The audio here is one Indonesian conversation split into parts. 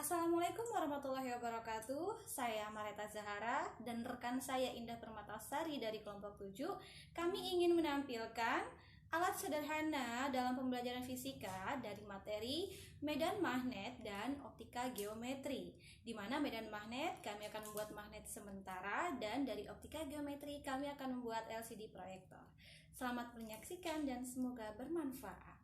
Assalamualaikum warahmatullahi wabarakatuh. Saya Mareta Zahara dan rekan saya Indah Permatasari dari kelompok 7. Kami ingin menampilkan alat sederhana dalam pembelajaran fisika dari materi medan magnet dan optika geometri. Di mana medan magnet kami akan membuat magnet sementara dan dari optika geometri kami akan membuat LCD proyektor. Selamat menyaksikan dan semoga bermanfaat.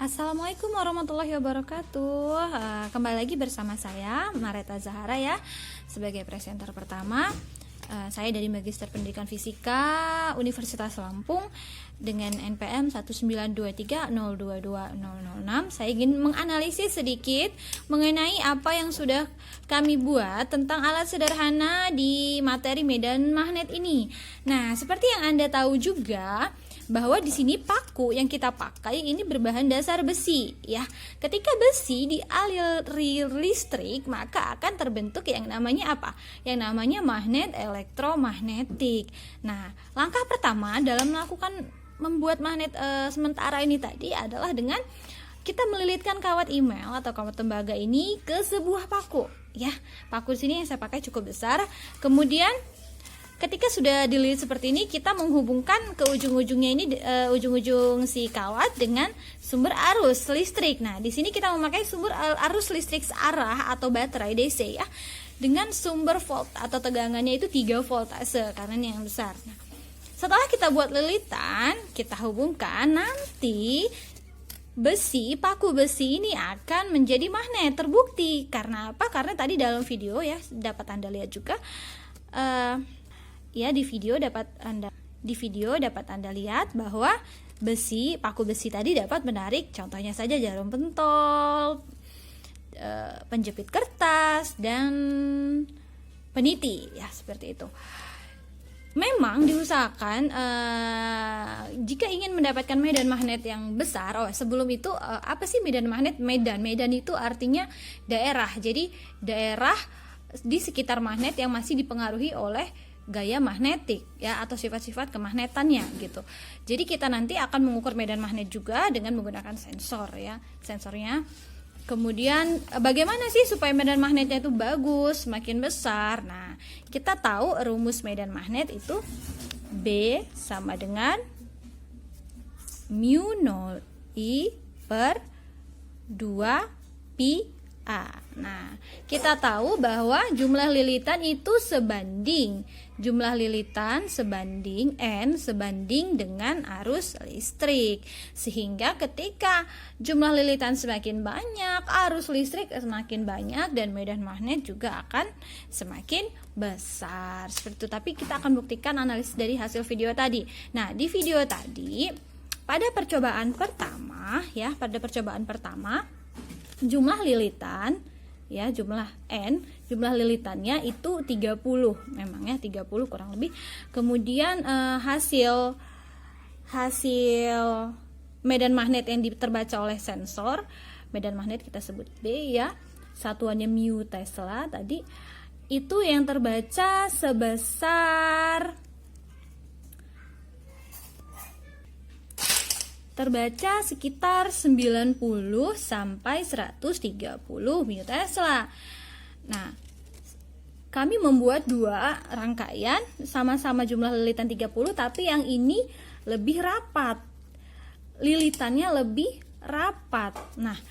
Assalamualaikum warahmatullahi wabarakatuh. Kembali lagi bersama saya Mareta Zahara ya, sebagai presenter pertama. Saya dari Magister Pendidikan Fisika Universitas Lampung dengan NPM 19230220006. Saya ingin menganalisis sedikit mengenai apa yang sudah kami buat tentang alat sederhana di materi medan magnet ini. Nah, seperti yang Anda tahu juga bahwa di sini paku yang kita pakai ini berbahan dasar besi ya. Ketika besi dialiri listrik, maka akan terbentuk yang namanya apa? Yang namanya magnet elektromagnetik. Nah, langkah pertama dalam melakukan membuat magnet sementara ini tadi adalah dengan kita melilitkan kawat email atau kawat tembaga ini ke sebuah paku ya. Paku di sini yang saya pakai cukup besar. Kemudian ketika sudah dililit seperti ini, kita menghubungkan ke ujung-ujungnya ini, ujung-ujung si kawat dengan sumber arus listrik. Nah, di sini kita memakai sumber arus listrik searah atau baterai DC ya, dengan sumber volt atau tegangannya itu 3 voltase karena ini yang besar. Nah, setelah kita buat lilitan, kita hubungkan, nanti paku besi ini akan menjadi magnet, terbukti. Karena apa? Karena tadi dalam video ya dapat Anda lihat juga. Ya, di video dapat Anda lihat bahwa paku besi tadi dapat menarik, contohnya saja jarum pentol, penjepit kertas, dan peniti ya, seperti itu. Memang diusahakan jika ingin mendapatkan medan magnet yang besar. Sebelum itu apa sih medan magnet? Medan itu artinya daerah. Jadi daerah di sekitar magnet yang masih dipengaruhi oleh gaya magnetik ya, atau sifat-sifat kemagnetannya gitu. Jadi kita nanti akan mengukur medan magnet juga dengan menggunakan sensornya. Kemudian bagaimana sih supaya medan magnetnya itu bagus, semakin besar? Nah, kita tahu rumus medan magnet itu B sama dengan mu 0 I per 2 pi A. Nah, kita tahu bahwa jumlah lilitan itu sebanding N sebanding dengan arus listrik. Sehingga ketika jumlah lilitan semakin banyak, arus listrik semakin banyak, dan medan magnet juga akan semakin besar. Seperti itu. Tapi kita akan buktikan analisis dari hasil video tadi. Nah, di video tadi pada percobaan pertama jumlah lilitan ya, jumlah lilitannya itu 30, memang ya 30 kurang lebih. Kemudian hasil medan magnet yang terbaca oleh sensor, medan magnet kita sebut B ya, satuannya mu Tesla tadi, itu yang terbaca sekitar 90 sampai 130 mu Tesla. Nah, kami membuat 2 rangkaian sama-sama jumlah lilitan 30, tapi yang ini lebih rapat. Lilitannya lebih rapat. Nah,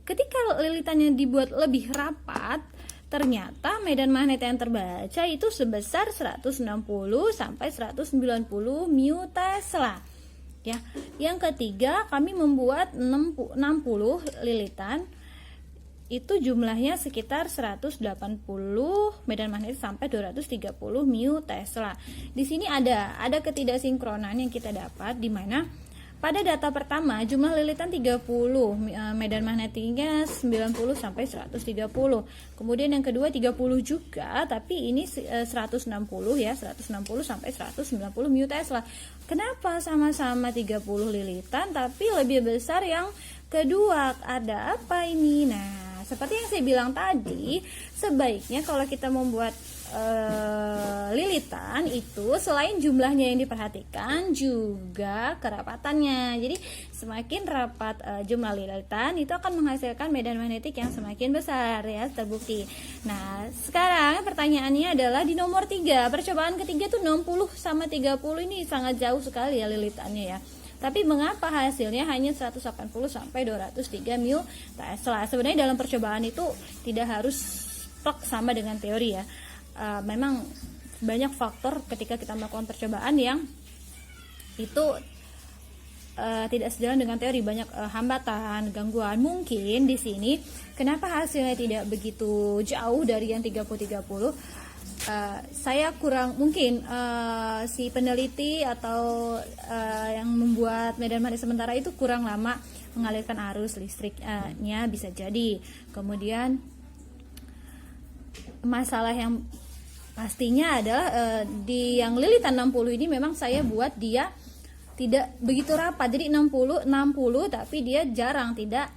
ketika lilitannya dibuat lebih rapat, ternyata medan magnet yang terbaca itu sebesar 160 sampai 190 mu Tesla. Ya, yang ketiga kami membuat 60 lilitan, itu jumlahnya sekitar 180 medan magnet sampai 230 mu Tesla. Di sini ada ketidaksinkronan yang kita dapat, di mana pada data pertama jumlah lilitan 30, medan magnetiknya 90 sampai 130. Kemudian yang kedua 30 juga, tapi ini 160 ya, 160 sampai 190 mu Tesla. Kenapa sama-sama 30 lilitan tapi lebih besar yang kedua? Ada apa ini? Nah, seperti yang saya bilang tadi, sebaiknya kalau kita membuat lilitan itu selain jumlahnya yang diperhatikan juga kerapatannya. Jadi semakin rapat jumlah lilitan itu akan menghasilkan medan magnetik yang semakin besar ya, terbukti. Nah, sekarang pertanyaannya adalah di nomor 3, percobaan ketiga tuh 60 sama 30 ini sangat jauh sekali ya lilitannya ya. Tapi mengapa hasilnya hanya 180 sampai 203 mu Tesla? Sebenarnya dalam percobaan itu tidak harus plek sama dengan teori ya. Memang banyak faktor ketika kita melakukan percobaan yang itu tidak sejalan dengan teori, banyak hambatan, gangguan. Mungkin di sini kenapa hasilnya tidak begitu jauh dari yang 30-30, saya kurang, mungkin si peneliti atau yang membuat medan magnet sementara itu kurang lama mengalirkan arus listriknya, bisa jadi. Kemudian masalah yang pastinya adalah di yang lilitan 60 ini memang saya buat dia tidak begitu rapat. Jadi 60 tapi dia jarang tidak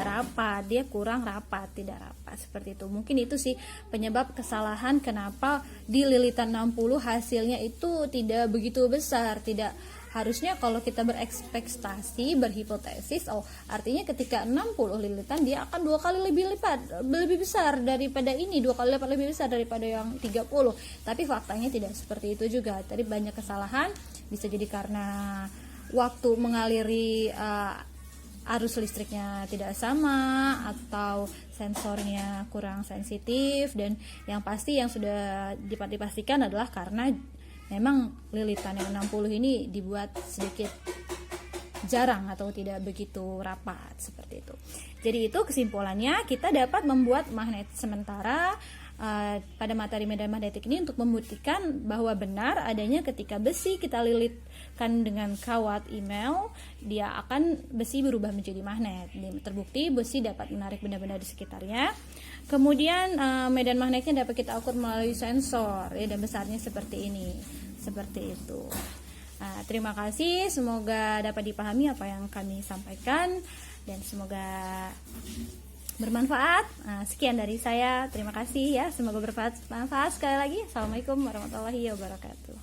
rapat, dia kurang rapat, tidak rapat, seperti itu. Mungkin itu sih penyebab kesalahan kenapa di lilitan 60 hasilnya itu tidak begitu besar. Tidak harusnya kalau kita berekspektasi, berhipotesis, artinya ketika 60 lilitan dia akan 2 kali lebih besar daripada ini, 2 kali lipat lebih besar daripada yang 30. Tapi faktanya tidak seperti itu juga. Tadi banyak kesalahan, bisa jadi karena waktu mengaliri arus listriknya tidak sama, atau sensornya kurang sensitif, dan yang pasti yang sudah dipastikan adalah karena memang lilitan yang 60 ini dibuat sedikit jarang atau tidak begitu rapat, seperti itu. Jadi itu kesimpulannya, kita dapat membuat magnet sementara pada materi medan magnetik ini untuk membuktikan bahwa benar adanya ketika besi kita lilitkan dengan kawat email, besi berubah menjadi magnet. Terbukti besi dapat menarik benda-benda di sekitarnya. Kemudian medan magnetnya dapat kita ukur melalui sensor, dan besarnya seperti ini, seperti itu. Terima kasih, semoga dapat dipahami apa yang kami sampaikan dan semoga bermanfaat. Sekian dari saya, terima kasih ya, semoga bermanfaat. Sekali lagi, assalamualaikum warahmatullahi wabarakatuh.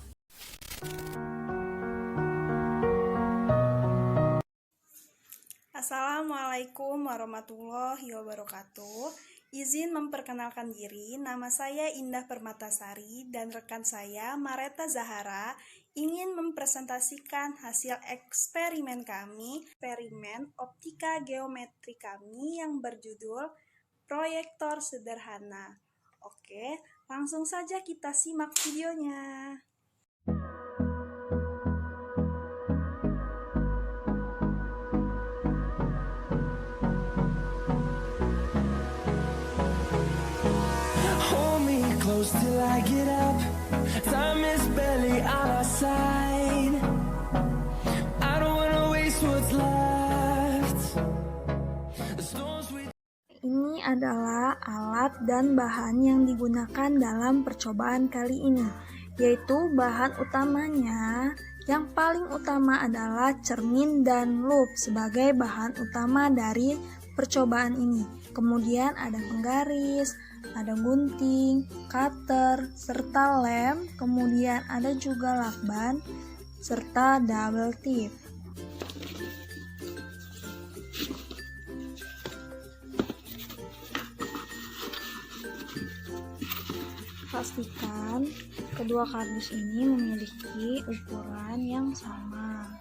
Assalamualaikum warahmatullahi wabarakatuh. Izin memperkenalkan diri, nama saya Indah Permatasari dan rekan saya Mareta Zahara ingin mempresentasikan hasil eksperimen kami, eksperimen optika geometri kami yang berjudul Proyektor Sederhana. Oke, langsung saja kita simak videonya. Till I get up, time is barely on our side. I don't wanna waste what's left. The storms we... Ini adalah alat dan bahan yang digunakan dalam percobaan kali ini, yaitu bahan utamanya yang paling utama adalah cermin dan loop sebagai bahan utama dari percobaan ini. Kemudian ada penggaris, ada gunting, cutter, serta lem, kemudian ada juga lakban, serta double tip. Pastikan kedua kardus ini memiliki ukuran yang sama.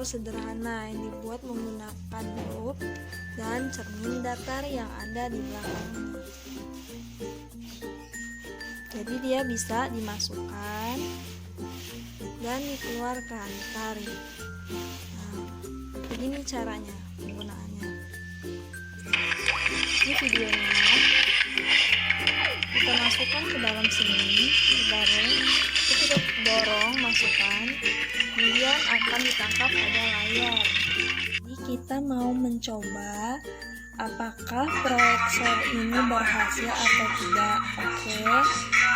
sederhana yang dibuat menggunakan loop dan cermin datar yang ada di belakangnya. Jadi dia bisa dimasukkan dan dikeluarkan, ditarik. Nah, begini caranya penggunaannya. Ini videonya. Kita masukkan ke dalam sini, kita dorong, masukkan, kemudian akan ditangkap pada layar. Jadi kita mau mencoba apakah proyektor ini berhasil atau tidak. Oke,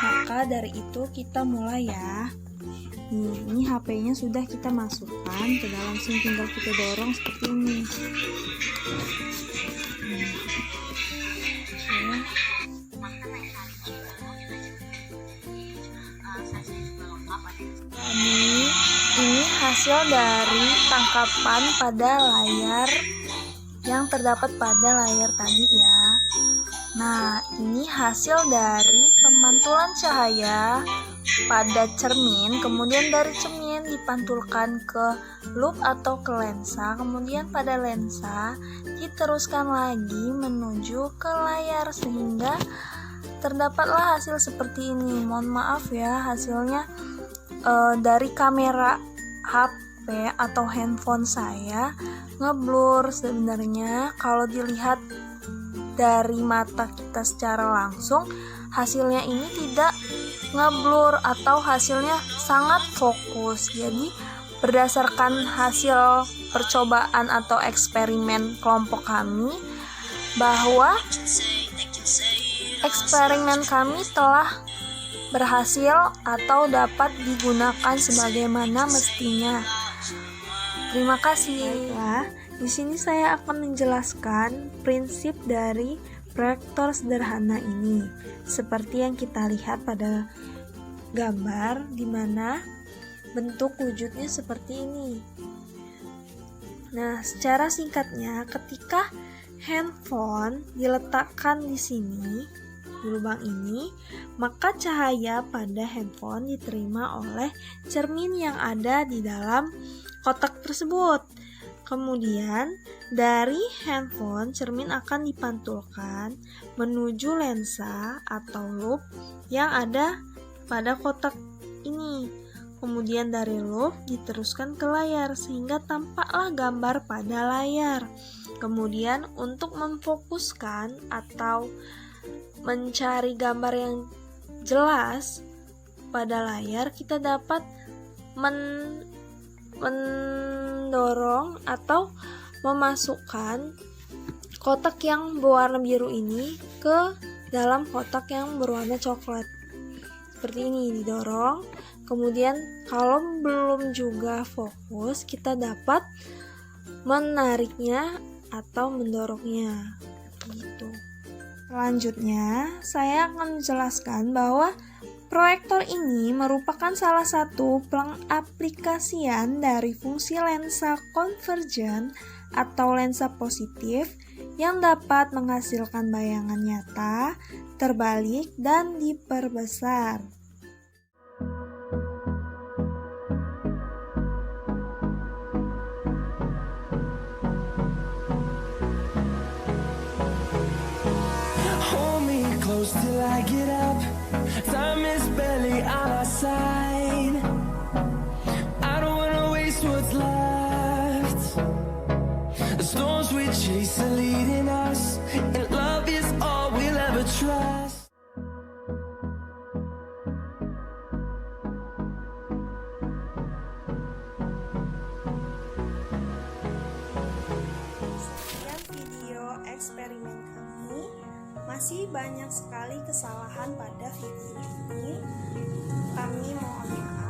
maka dari itu kita mulai ya. Ini HP-nya sudah kita masukkan ke dalam sini, tinggal kita dorong seperti ini. Ini hasil dari tangkapan pada layar yang terdapat pada layar tadi ya. Nah, ini hasil dari pemantulan cahaya pada cermin, kemudian dari cermin dipantulkan ke loop atau ke lensa, kemudian pada lensa diteruskan lagi menuju ke layar sehingga terdapatlah hasil seperti ini. Mohon maaf ya, hasilnya dari kamera HP atau handphone saya ngeblur. Sebenarnya kalau dilihat dari mata kita secara langsung, hasilnya ini tidak ngeblur atau hasilnya sangat fokus. Jadi berdasarkan hasil percobaan atau eksperimen kelompok kami, bahwa eksperimen kami telah berhasil atau dapat digunakan sebagaimana mestinya. Terima kasih. Baiklah, di sini saya akan menjelaskan prinsip dari proyektor sederhana ini. Seperti yang kita lihat pada gambar, di mana bentuk wujudnya seperti ini. Nah, secara singkatnya, ketika handphone diletakkan di sini, di lubang ini, maka cahaya pada handphone diterima oleh cermin yang ada di dalam kotak tersebut. Kemudian dari handphone, cermin akan dipantulkan menuju lensa atau loop yang ada pada kotak ini. Kemudian dari loop diteruskan ke layar sehingga tampaklah gambar pada layar. Kemudian untuk memfokuskan atau mencari gambar yang jelas pada layar, kita dapat mendorong atau memasukkan kotak yang berwarna biru ini ke dalam kotak yang berwarna coklat. Seperti ini, didorong. Kemudian kalau belum juga fokus, kita dapat menariknya atau mendorongnya. Gitu. Selanjutnya, saya akan menjelaskan bahwa proyektor ini merupakan salah satu pengaplikasian dari fungsi lensa konvergen atau lensa positif yang dapat menghasilkan bayangan nyata, terbalik, dan diperbesar. Close till I get up. Time is barely on our side. I don't wanna waste what's left. The storms we chase are leading us, and love is all we'll ever trust. Sekian video eksperimen kami. Masih banyak sekali kesalahan pada video ini. Kami mohon maaf.